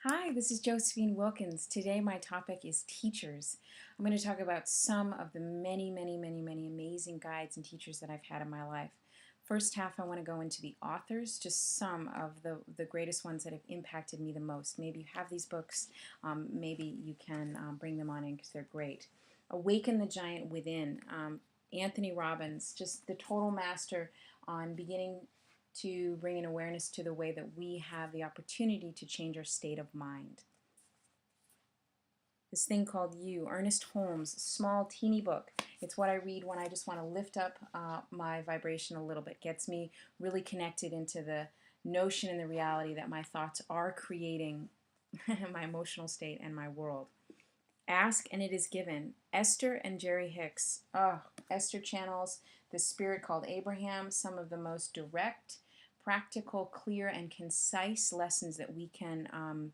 Hi, this is Josephine Wilkins. Today my topic is teachers. I'm going to talk about some of the many amazing guides and teachers that I've had in my life. First half I want to go into the authors, just some of the greatest ones that have impacted me the most. Maybe you have these books, maybe you can bring them on in because they're great. Awaken the Giant Within, Anthony Robbins, just the total master on beginning to bring an awareness to the way that we have the opportunity to change our state of mind. This thing called You, Ernest Holmes, small, teeny book. It's what I read when I just want to lift up my vibration a little bit. Gets me really connected into the notion and the reality that my thoughts are creating my emotional state and my world. Ask and it is given. Esther and Jerry Hicks. Oh, Esther channels the spirit called Abraham, some of the most direct, practical, clear, and concise lessons that we can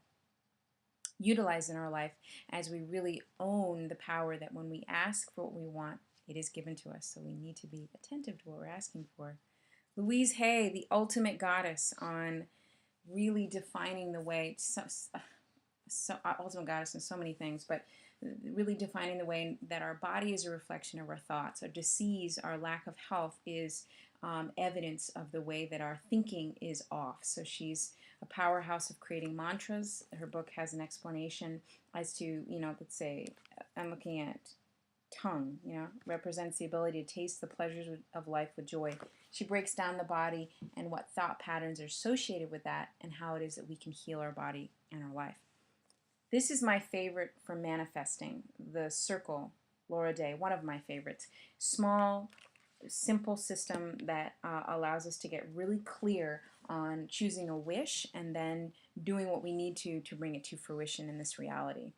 utilize in our life as we really own the power that when we ask for what we want, it is given to us. So we need to be attentive to what we're asking for. Louise Hay, the ultimate goddess, on really defining the way, ultimate goddess in so many things, but really defining the way that our body is a reflection of our thoughts. Our disease, our lack of health is evidence of the way that our thinking is off. So she's a powerhouse of creating mantras. Her book has an explanation as to, let's say, I'm looking at tongue, represents the ability to taste the pleasures of life with joy. She breaks down the body and what thought patterns are associated with that and how it is that we can heal our body and our life. This is my favorite for manifesting, The Circle, Laura Day, one of my favorites. Small, simple system that allows us to get really clear on choosing a wish and then doing what we need to bring it to fruition in this reality.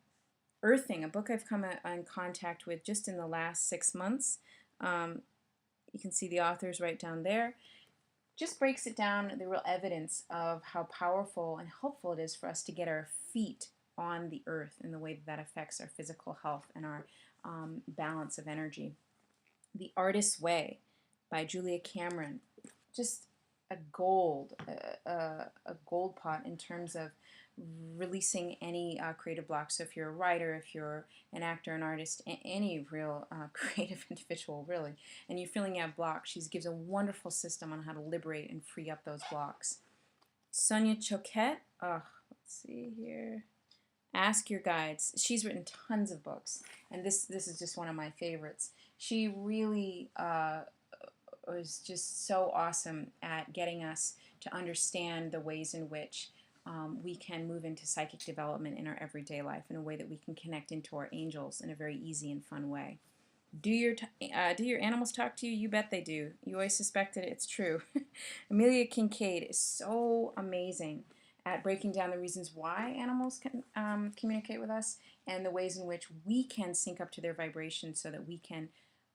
Earthing, a book I've come in contact with just in the last 6 months. You can see the authors right down there. Just breaks it down, the real evidence of how powerful and helpful it is for us to get our feet on the earth in the way that affects our physical health and our balance of energy. The Artist's Way by Julia Cameron. Just a gold pot in terms of releasing any creative blocks. So if you're a writer, if you're an actor, an artist, any real creative individual really, and you're feeling you have blocks, she gives a wonderful system on how to liberate and free up those blocks. Sonia Choquette, let's see here. Ask Your Guides. She's written tons of books, and this is just one of my favorites. She really was just so awesome at getting us to understand the ways in which we can move into psychic development in our everyday life in a way that we can connect into our angels in a very easy and fun way. Do your animals talk to you? You bet they do. You always suspected it. It's true. Amelia Kincaid is so amazing at breaking down the reasons why animals can communicate with us and the ways in which we can sync up to their vibration so that we can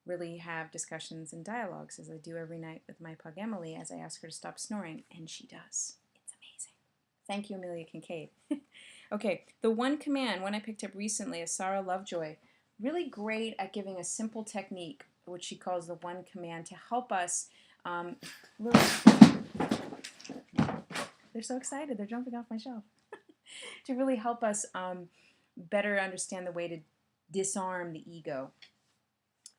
really have discussions and dialogues, as I do every night with my pug Emily as I ask her to stop snoring, and she does. It's amazing. Thank you, Amelia Kincaid. Okay, The One Command, one I picked up recently, is Sarah Lovejoy. Really great at giving a simple technique, which she calls the One Command, to help us really... They're so excited. They're jumping off my shelf. To really help us better understand the way to disarm the ego.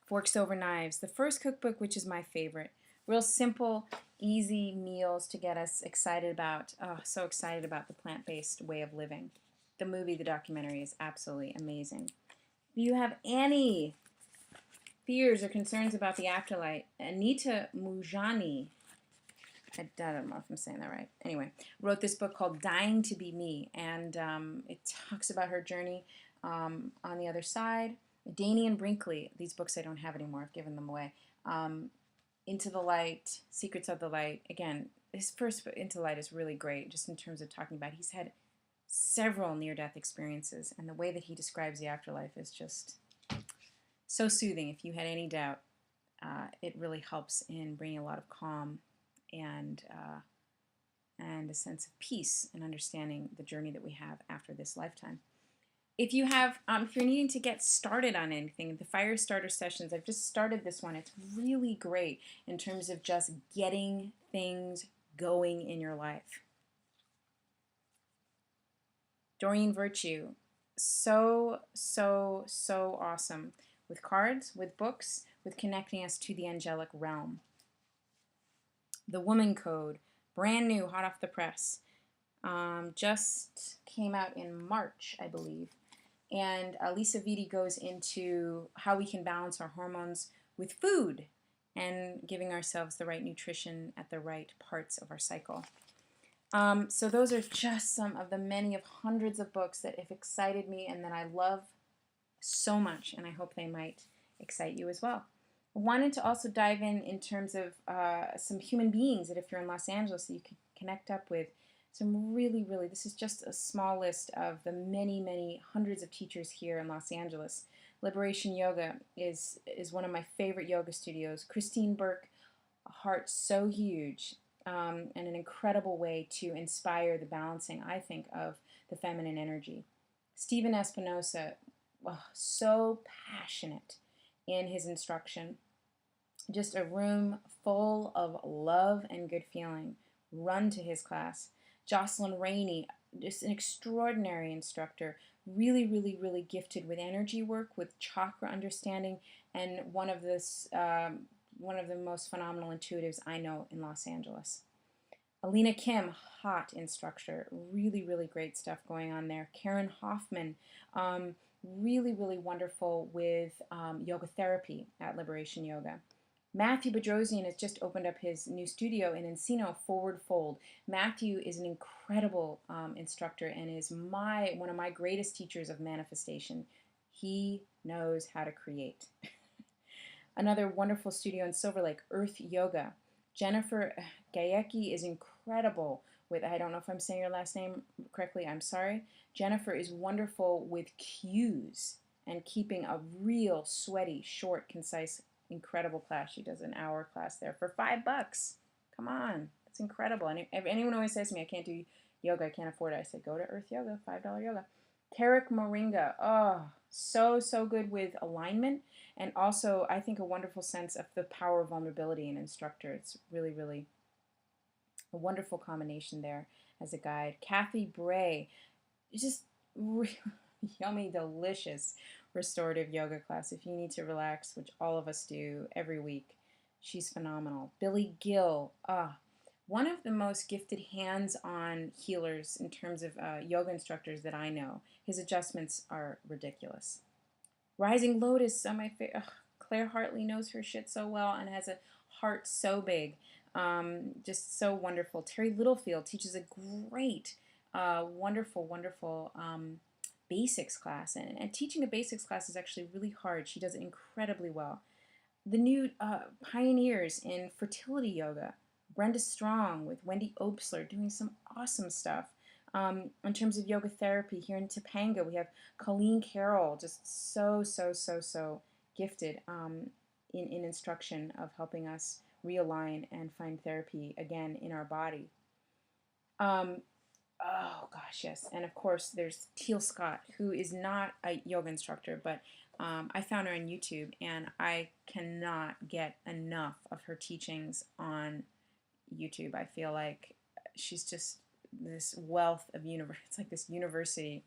Forks Over Knives, the first cookbook, which is my favorite. Real simple, easy meals to get us excited about, so excited about the plant-based way of living. The movie, the documentary, is absolutely amazing. If you have any fears or concerns about the afterlife, Anita Mujani, I don't know if I'm saying that right. Anyway, wrote this book called Dying to Be Me, and it talks about her journey on the other side. Danny and Brinkley, these books I don't have anymore, I've given them away. Into the Light, Secrets of the Light. Again, his first book, Into the Light, is really great, just in terms of talking about, he's had several near-death experiences, and the way that he describes the afterlife is just so soothing. If you had any doubt, it really helps in bringing a lot of calm and a sense of peace and understanding the journey that we have after this lifetime. If you have, if you're needing to get started on anything, the Fire Starter Sessions, I've just started this one. It's really great in terms of just getting things going in your life. Doreen Virtue, so, so, so awesome with cards, with books, with connecting us to the angelic realm. The Woman Code, brand new, hot off the press. Just came out in March, I believe. And Lisa Vitti goes into how we can balance our hormones with food and giving ourselves the right nutrition at the right parts of our cycle. So those are just some of the many of hundreds of books that have excited me and that I love so much, and I hope they might excite you as well. I wanted to also dive in terms of some human beings that if you're in Los Angeles that you could connect up with. Some really, really, this is just a small list of the many, many hundreds of teachers here in Los Angeles. Liberation Yoga is one of my favorite yoga studios. Christine Burke, a heart so huge, and an incredible way to inspire the balancing, I think, of the feminine energy. Stephen Espinosa, oh, so passionate in his instruction. Just a room full of love and good feeling. Run to his class. Jocelyn Rainey, just an extraordinary instructor, really, really, really gifted with energy work, with chakra understanding, and one of the most phenomenal intuitives I know in Los Angeles. Alina Kim, hot instructor, really, really great stuff going on there. Karen Hoffman, really, really wonderful with yoga therapy at Liberation Yoga. Matthew Bedrosian has just opened up his new studio in Encino, Forward Fold. Matthew is an incredible instructor and is one of my greatest teachers of manifestation. He knows how to create. Another wonderful studio in Silver Lake, Earth Yoga. Jennifer Gayecki is incredible with, I don't know if I'm saying your last name correctly, I'm sorry. Jennifer is wonderful with cues and keeping a real sweaty, short, concise, incredible class. She does an hour class there for $5. Come on, that's incredible. And if anyone always says to me, I can't do yoga, I can't afford it, I say, go to Earth Yoga, $5 yoga. Tarek Moringa, oh, so, so good with alignment, and also I think a wonderful sense of the power of vulnerability in instructor. It's really, really a wonderful combination there as a guide. Kathy Bray, just really yummy, delicious restorative yoga class if you need to relax, which all of us do every week. She's phenomenal. Billy Gill, one of the most gifted hands-on healers in terms of yoga instructors that I know. His adjustments are ridiculous. Rising Lotus, my favorite. Claire Hartley knows her shit so well and has a heart so big. Just so wonderful. Terry Littlefield teaches a great, wonderful, wonderful basics class. And teaching a basics class is actually really hard. She does it incredibly well. The new pioneers in fertility yoga. Brenda Strong with Wendy Opsler doing some awesome stuff. In terms of yoga therapy here in Topanga, we have Colleen Carroll, just so, so, so, so gifted in instruction of helping us realign and find therapy again in our body. Oh gosh, yes. And of course, there's Teal Scott, who is not a yoga instructor, but I found her on YouTube, and I cannot get enough of her teachings on YouTube. I feel like she's just this wealth of it's like this university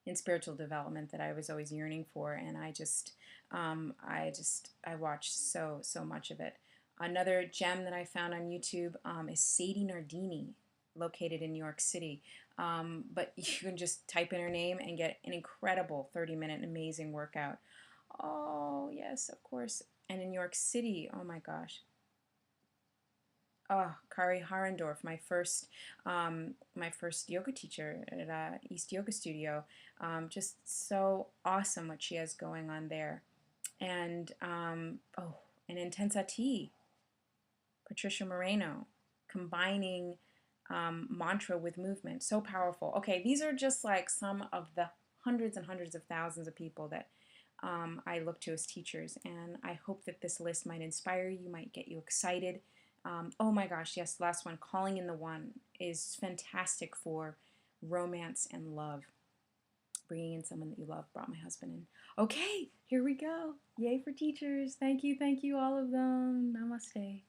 in spiritual development that I was always yearning for, and I watched so much of it. Another gem that I found on YouTube is Sadie Nardini, located in New York City. But you can just type in her name and get an incredible 30-minute amazing workout. Oh yes, of course. And in New York City, oh my gosh. Oh, Kari Harendorf, my first yoga teacher at East Yoga Studio. Just so awesome what she has going on there. And and Intensa T, Patricia Moreno, combining mantra with movement. So powerful. Okay, these are just like some of the hundreds and hundreds of thousands of people that I look to as teachers. And I hope that this list might inspire you, might get you excited. Oh my gosh, yes, last one, Calling in the One, is fantastic for romance and love. Bringing in someone that you love, brought my husband in. Okay, here we go. Yay for teachers. Thank you, all of them. Namaste.